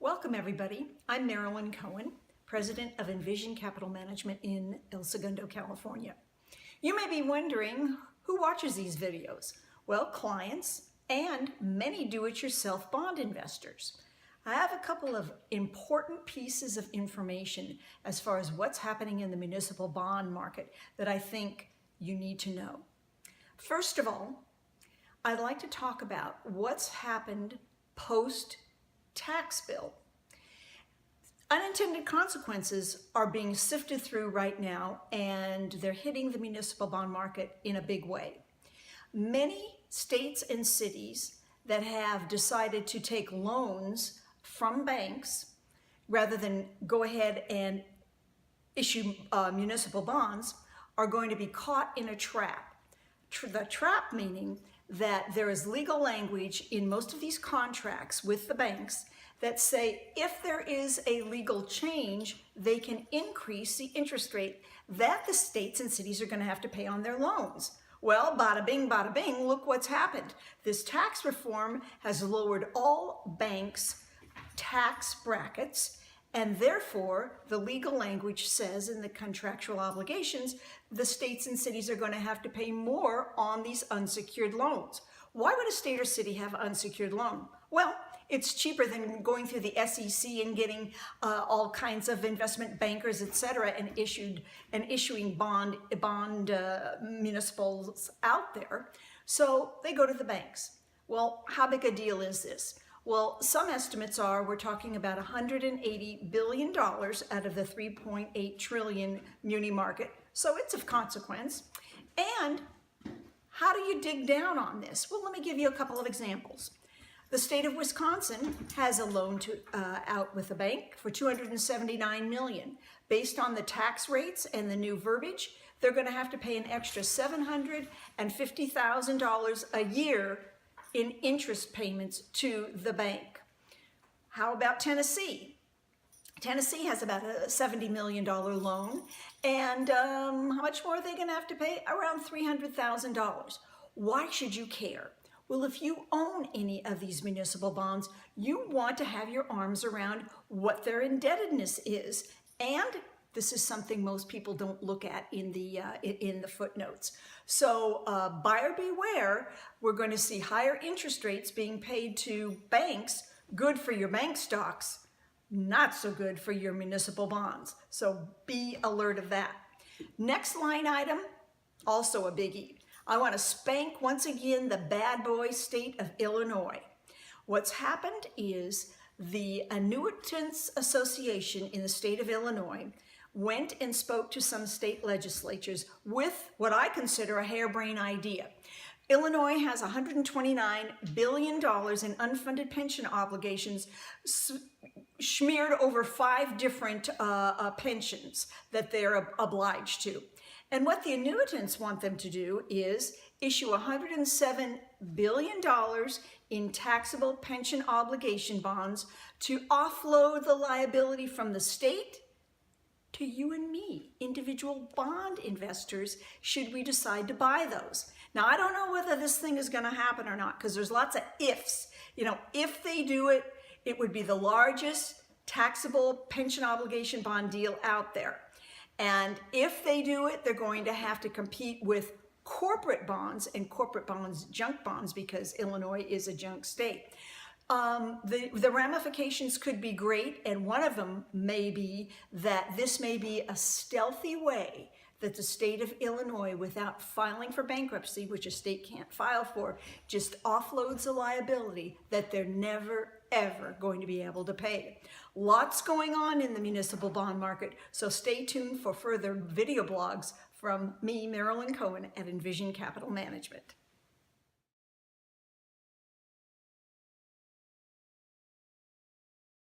Welcome everybody. I'm Marilyn Cohen, President of Envision Capital Management in Segundo, California. You may be wondering who watches these videos. Well, clients and many do-it-yourself bond investors. I have a couple of important pieces of information as far as what's happening in the municipal bond market that I think you need to know. First of all, I'd like to talk about what's happened post-tax bill. Unintended consequences are being sifted through right now, and they're hitting the municipal bond market in a big way. Many states and cities that have decided to take loans from banks rather than go ahead and issue municipal bonds are going to be caught in a trap. The trap meaning that there is legal language in most of these contracts with the banks that say if there is a legal change, they can increase the interest rate that the states and cities are going to have to pay on their loans. Well, bada bing, look what's happened. This tax reform has lowered all banks' tax brackets, and therefore the legal language says in the contractual obligations, the states and cities are going to have to pay more on these unsecured loans. Why would a state or city have an unsecured loan? Well, it's cheaper than going through the SEC and getting all kinds of investment bankers, etc., and issuing bond municipals out there. So they go to the banks. Well, how big a deal is this? Well, some estimates are we're talking about $180 billion out of the $3.8 trillion muni market. So it's of consequence. And how do you dig down on this? Well, let me give you a couple of examples. The state of Wisconsin has a loan out with a bank for $279 million. Based on the tax rates and the new verbiage, they're going to have to pay an extra $750,000 a year in interest payments to the bank. How about Tennessee? Tennessee has about a $70 million loan, and how much more are they going to have to pay? Around $300,000. Why should you care? Well, if you own any of these municipal bonds, you want to have your arms around what their indebtedness is. And this is something most people don't look at in the footnotes. So buyer beware, we're going to see higher interest rates being paid to banks, good for your bank stocks, not so good for your municipal bonds. So be alert of that. Next line item, also a biggie. I want to spank once again the bad boy state of Illinois. What's happened is the Annuitants Association in the state of Illinois went and spoke to some state legislatures with what I consider a harebrained idea. Illinois has $129 billion in unfunded pension obligations smeared over 5 different pensions that they're obliged to. And what the annuitants want them to do is issue $107 billion in taxable pension obligation bonds to offload the liability from the state to you and me, individual bond investors, should we decide to buy those. Now, I don't know whether this thing is going to happen or not, because there's lots of ifs. You know, if they do it, it would be the largest taxable pension obligation bond deal out there. And if they do it, they're going to have to compete with corporate bonds, and corporate bonds, junk bonds, because Illinois is a junk state. The ramifications could be great, and one of them may be that this may be a stealthy way that the state of Illinois, without filing for bankruptcy, which a state can't file for, just offloads a liability that they're never, ever going to be able to pay. Lots going on in the municipal bond market, so stay tuned for further video blogs from me, Marilyn Cohen, at Envision Capital Management.